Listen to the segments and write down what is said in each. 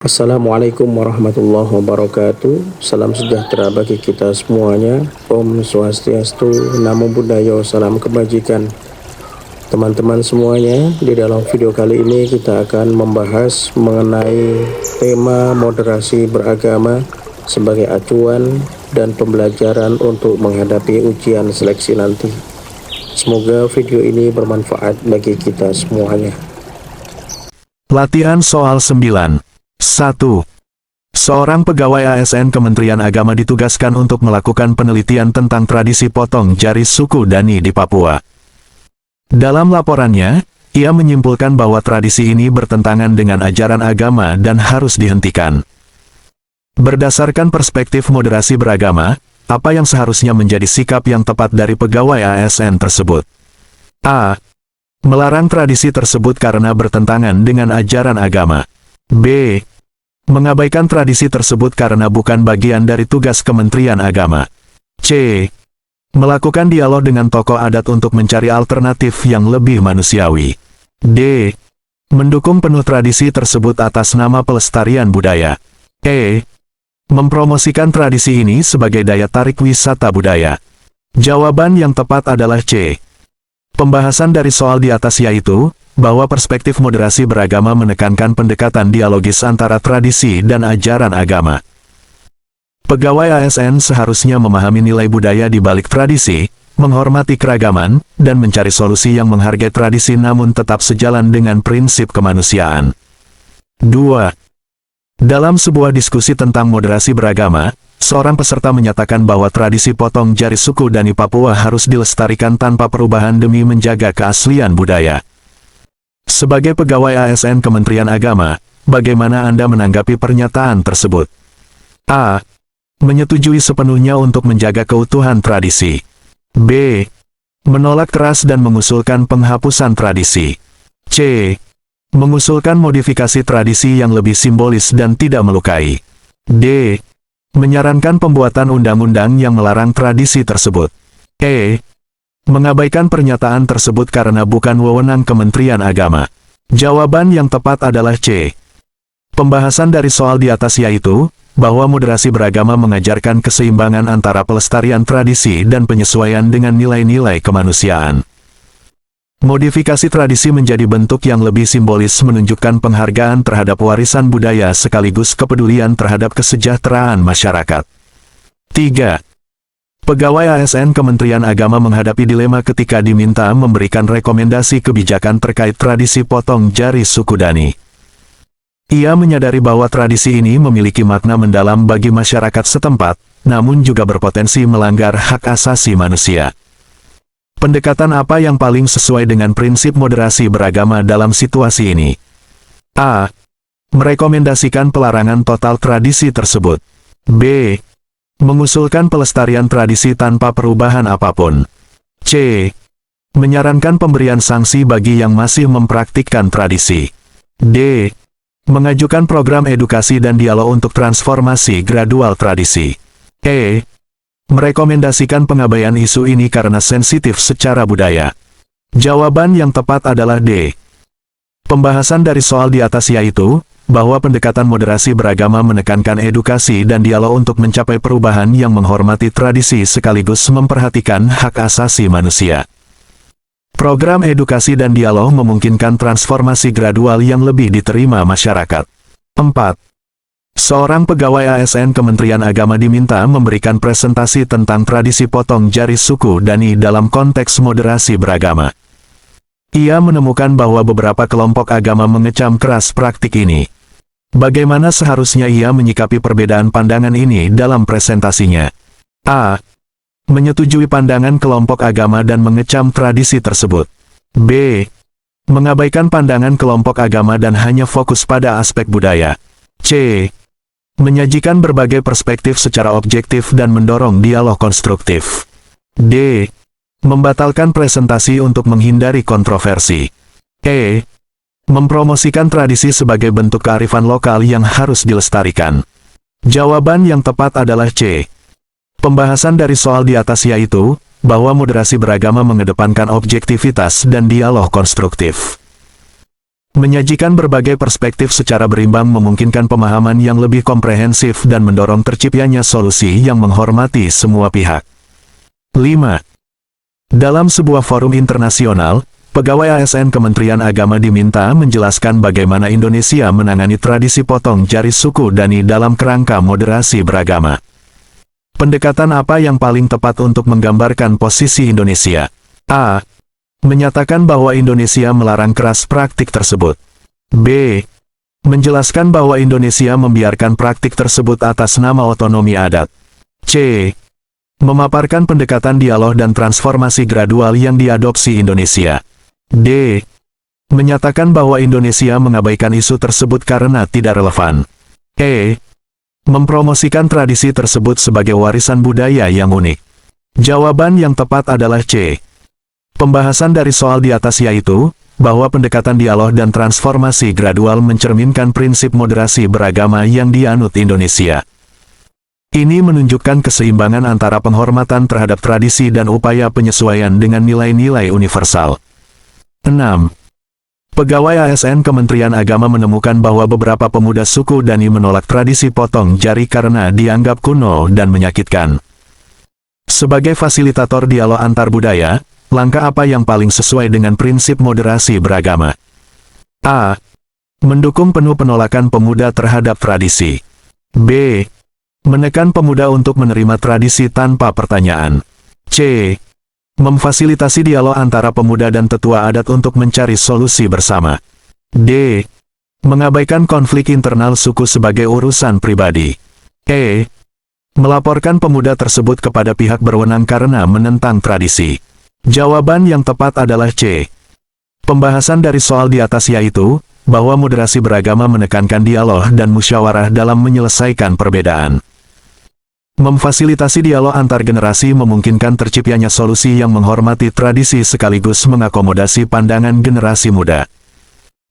Assalamualaikum warahmatullahi wabarakatuh. Salam sejahtera bagi kita semuanya. Om Swastiastu, Namo Buddhaya, salam kebajikan. Teman-teman semuanya, di dalam video kali ini kita akan membahas mengenai tema moderasi beragama sebagai acuan dan pembelajaran untuk menghadapi ujian seleksi nanti. Semoga video ini bermanfaat bagi kita semuanya. Latihan soal 9. 1. Seorang pegawai ASN Kementerian Agama ditugaskan untuk melakukan penelitian tentang tradisi potong jari suku Dani di Papua. Dalam laporannya, ia menyimpulkan bahwa tradisi ini bertentangan dengan ajaran agama dan harus dihentikan. Berdasarkan perspektif moderasi beragama, apa yang seharusnya menjadi sikap yang tepat dari pegawai ASN tersebut? A. Melarang tradisi tersebut karena bertentangan dengan ajaran agama. B. Mengabaikan tradisi tersebut karena bukan bagian dari tugas Kementerian Agama. C. Melakukan dialog dengan tokoh adat untuk mencari alternatif yang lebih manusiawi. D. Mendukung penuh tradisi tersebut atas nama pelestarian budaya. E. Mempromosikan tradisi ini sebagai daya tarik wisata budaya. Jawaban yang tepat adalah C. Pembahasan dari soal di atas yaitu, bahwa perspektif moderasi beragama menekankan pendekatan dialogis antara tradisi dan ajaran agama. Pegawai ASN seharusnya memahami nilai budaya di balik tradisi, menghormati keragaman, dan mencari solusi yang menghargai tradisi namun tetap sejalan dengan prinsip kemanusiaan. 2. Dalam sebuah diskusi tentang moderasi beragama, seorang peserta menyatakan bahwa tradisi potong jari suku Dani Papua harus dilestarikan tanpa perubahan demi menjaga keaslian budaya. Sebagai pegawai ASN Kementerian Agama, bagaimana Anda menanggapi pernyataan tersebut? A. Menyetujui sepenuhnya untuk menjaga keutuhan tradisi. B. Menolak keras dan mengusulkan penghapusan tradisi. C. Mengusulkan modifikasi tradisi yang lebih simbolis dan tidak melukai. D. Menyarankan pembuatan undang-undang yang melarang tradisi tersebut. E. Mengabaikan pernyataan tersebut karena bukan wewenang Kementerian Agama. Jawaban yang tepat adalah C. Pembahasan dari soal di atas yaitu, bahwa moderasi beragama mengajarkan keseimbangan antara pelestarian tradisi dan penyesuaian dengan nilai-nilai kemanusiaan. Modifikasi tradisi menjadi bentuk yang lebih simbolis menunjukkan penghargaan terhadap warisan budaya sekaligus kepedulian terhadap kesejahteraan masyarakat. 3. Pegawai ASN Kementerian Agama menghadapi dilema ketika diminta memberikan rekomendasi kebijakan terkait tradisi potong jari suku Dani. Ia menyadari bahwa tradisi ini memiliki makna mendalam bagi masyarakat setempat, namun juga berpotensi melanggar hak asasi manusia. Pendekatan apa yang paling sesuai dengan prinsip moderasi beragama dalam situasi ini? A. Merekomendasikan pelarangan total tradisi tersebut. B. Mengusulkan pelestarian tradisi tanpa perubahan apapun. C. Menyarankan pemberian sanksi bagi yang masih mempraktikkan tradisi. D. Mengajukan program edukasi dan dialog untuk transformasi gradual tradisi. E. Merekomendasikan pengabaian isu ini karena sensitif secara budaya. Jawaban yang tepat adalah D. Pembahasan dari soal di atas yaitu, bahwa pendekatan moderasi beragama menekankan edukasi dan dialog untuk mencapai perubahan yang menghormati tradisi sekaligus memperhatikan hak asasi manusia. Program edukasi dan dialog memungkinkan transformasi gradual yang lebih diterima masyarakat. 4. Seorang pegawai ASN Kementerian Agama diminta memberikan presentasi tentang tradisi potong jari suku Dani dalam konteks moderasi beragama. Ia menemukan bahwa beberapa kelompok agama mengecam keras praktik ini. Bagaimana seharusnya ia menyikapi perbedaan pandangan ini dalam presentasinya? A. Menyetujui pandangan kelompok agama dan mengecam tradisi tersebut. B. Mengabaikan pandangan kelompok agama dan hanya fokus pada aspek budaya. C. Menyajikan berbagai perspektif secara objektif dan mendorong dialog konstruktif. D. Membatalkan presentasi untuk menghindari kontroversi. E. Mempromosikan tradisi sebagai bentuk kearifan lokal yang harus dilestarikan. Jawaban yang tepat adalah C. Pembahasan dari soal di atas yaitu, bahwa moderasi beragama mengedepankan objektivitas dan dialog konstruktif. Menyajikan berbagai perspektif secara berimbang memungkinkan pemahaman yang lebih komprehensif dan mendorong terciptanya solusi yang menghormati semua pihak. 5. Dalam sebuah forum internasional, pegawai ASN Kementerian Agama diminta menjelaskan bagaimana Indonesia menangani tradisi potong jari suku Dani dalam kerangka moderasi beragama. Pendekatan apa yang paling tepat untuk menggambarkan posisi Indonesia? A. Menyatakan bahwa Indonesia melarang keras praktik tersebut. B. Menjelaskan bahwa Indonesia membiarkan praktik tersebut atas nama otonomi adat. C. Memaparkan pendekatan dialog dan transformasi gradual yang diadopsi Indonesia. D. Menyatakan bahwa Indonesia mengabaikan isu tersebut karena tidak relevan. E. Mempromosikan tradisi tersebut sebagai warisan budaya yang unik. Jawaban yang tepat adalah C. Pembahasan dari soal di atas yaitu, bahwa pendekatan dialog dan transformasi gradual mencerminkan prinsip moderasi beragama yang dianut Indonesia. Ini menunjukkan keseimbangan antara penghormatan terhadap tradisi dan upaya penyesuaian dengan nilai-nilai universal. 6. Pegawai ASN Kementerian Agama menemukan bahwa beberapa pemuda suku Dani menolak tradisi potong jari karena dianggap kuno dan menyakitkan. Sebagai fasilitator dialog antar budaya, langkah apa yang paling sesuai dengan prinsip moderasi beragama? A. Mendukung penuh penolakan pemuda terhadap tradisi. B. Menekan pemuda untuk menerima tradisi tanpa pertanyaan. C. Memfasilitasi dialog antara pemuda dan tetua adat untuk mencari solusi bersama. D. Mengabaikan konflik internal suku sebagai urusan pribadi. E. Melaporkan pemuda tersebut kepada pihak berwenang karena menentang tradisi. Jawaban yang tepat adalah C. Pembahasan dari soal di atas yaitu, bahwa moderasi beragama menekankan dialog dan musyawarah dalam menyelesaikan perbedaan. Memfasilitasi dialog antar generasi memungkinkan terciptanya solusi yang menghormati tradisi sekaligus mengakomodasi pandangan generasi muda.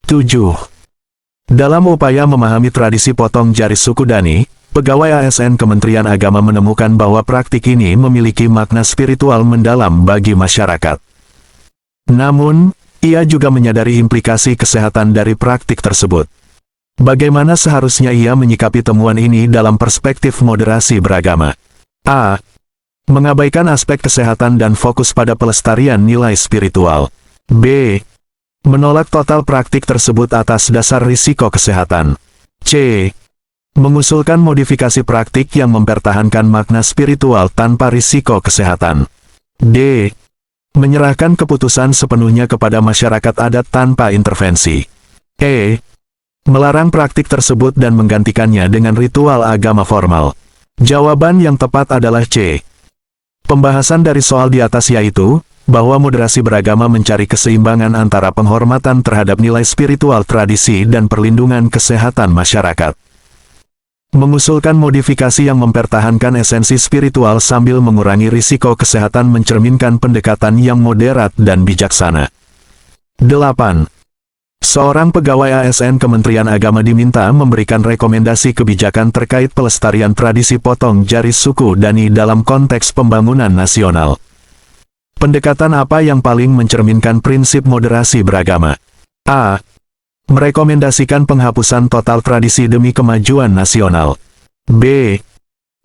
7. Dalam upaya memahami tradisi potong jari suku Dani, pegawai ASN Kementerian Agama menemukan bahwa praktik ini memiliki makna spiritual mendalam bagi masyarakat. Namun, ia juga menyadari implikasi kesehatan dari praktik tersebut. Bagaimana seharusnya ia menyikapi temuan ini dalam perspektif moderasi beragama? A. Mengabaikan aspek kesehatan dan fokus pada pelestarian nilai spiritual. B. Menolak total praktik tersebut atas dasar risiko kesehatan. C. Mengusulkan modifikasi praktik yang mempertahankan makna spiritual tanpa risiko kesehatan. D. Menyerahkan keputusan sepenuhnya kepada masyarakat adat tanpa intervensi. E. Melarang praktik tersebut dan menggantikannya dengan ritual agama formal. Jawaban yang tepat adalah C. Pembahasan dari soal di atas yaitu, bahwa moderasi beragama mencari keseimbangan antara penghormatan terhadap nilai spiritual tradisi dan perlindungan kesehatan masyarakat. Mengusulkan modifikasi yang mempertahankan esensi spiritual sambil mengurangi risiko kesehatan mencerminkan pendekatan yang moderat dan bijaksana. 8. Seorang pegawai ASN Kementerian Agama diminta memberikan rekomendasi kebijakan terkait pelestarian tradisi potong jari suku Dani dalam konteks pembangunan nasional. Pendekatan apa yang paling mencerminkan prinsip moderasi beragama? A. Merekomendasikan penghapusan total tradisi demi kemajuan nasional. B.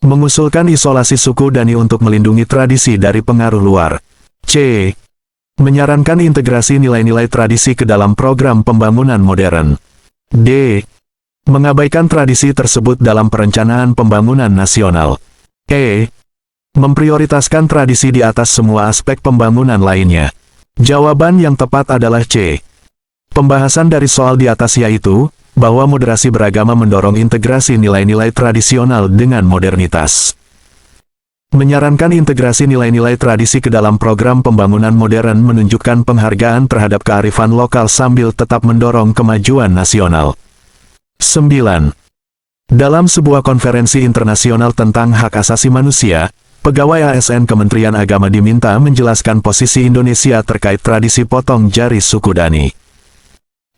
Mengusulkan isolasi suku Dani untuk melindungi tradisi dari pengaruh luar. C. Menyarankan integrasi nilai-nilai tradisi ke dalam program pembangunan modern. D. Mengabaikan tradisi tersebut dalam perencanaan pembangunan nasional. E. Memprioritaskan tradisi di atas semua aspek pembangunan lainnya. Jawaban yang tepat adalah C. Pembahasan dari soal di atas yaitu, bahwa moderasi beragama mendorong integrasi nilai-nilai tradisional dengan modernitas. Menyarankan integrasi nilai-nilai tradisi ke dalam program pembangunan modern menunjukkan penghargaan terhadap kearifan lokal sambil tetap mendorong kemajuan nasional. 9. Dalam sebuah konferensi internasional tentang hak asasi manusia, pegawai ASN Kementerian Agama diminta menjelaskan posisi Indonesia terkait tradisi potong jari suku Dani.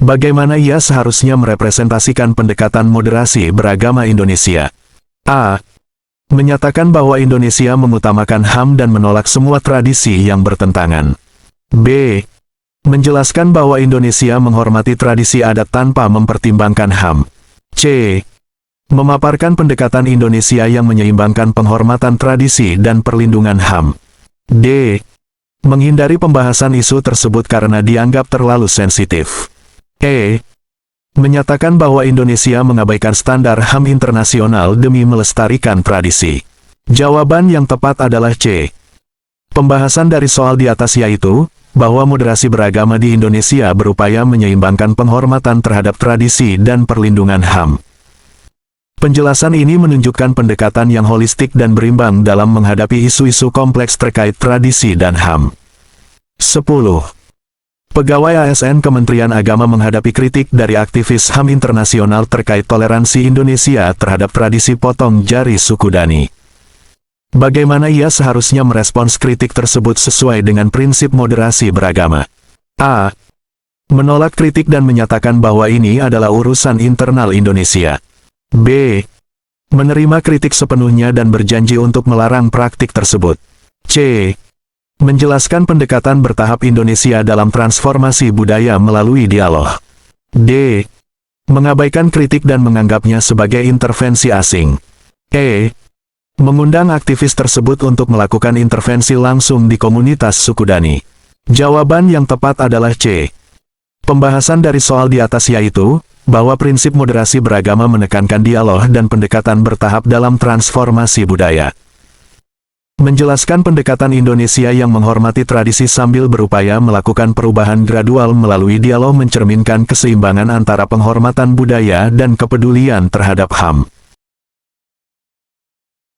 Bagaimana ia seharusnya merepresentasikan pendekatan moderasi beragama Indonesia? A. Menyatakan bahwa Indonesia mengutamakan HAM dan menolak semua tradisi yang bertentangan. B. menjelaskan bahwa Indonesia menghormati tradisi adat tanpa mempertimbangkan HAM. C. Memaparkan pendekatan Indonesia yang menyeimbangkan penghormatan tradisi dan perlindungan HAM. D. Menghindari pembahasan isu tersebut karena dianggap terlalu sensitif. E. Menyatakan bahwa Indonesia mengabaikan standar HAM internasional demi melestarikan tradisi. Jawaban yang tepat adalah C. Pembahasan dari soal di atas yaitu, bahwa moderasi beragama di Indonesia berupaya menyeimbangkan penghormatan terhadap tradisi dan perlindungan HAM. Penjelasan ini menunjukkan pendekatan yang holistik dan berimbang dalam menghadapi isu-isu kompleks terkait tradisi dan HAM. 10. Pegawai ASN Kementerian Agama menghadapi kritik dari aktivis HAM internasional terkait toleransi Indonesia terhadap tradisi potong jari suku Dani. Bagaimana ia seharusnya merespons kritik tersebut sesuai dengan prinsip moderasi beragama? A. Menolak kritik dan menyatakan bahwa ini adalah urusan internal Indonesia. B. Menerima kritik sepenuhnya dan berjanji untuk melarang praktik tersebut. C. Menjelaskan pendekatan bertahap Indonesia dalam transformasi budaya melalui dialog. D. Mengabaikan kritik dan menganggapnya sebagai intervensi asing. E. Mengundang aktivis tersebut untuk melakukan intervensi langsung di komunitas suku Dani. Jawaban yang tepat adalah C. Pembahasan dari soal di atas yaitu, bahwa prinsip moderasi beragama menekankan dialog dan pendekatan bertahap dalam transformasi budaya. Menjelaskan pendekatan Indonesia yang menghormati tradisi sambil berupaya melakukan perubahan gradual melalui dialog mencerminkan keseimbangan antara penghormatan budaya dan kepedulian terhadap HAM.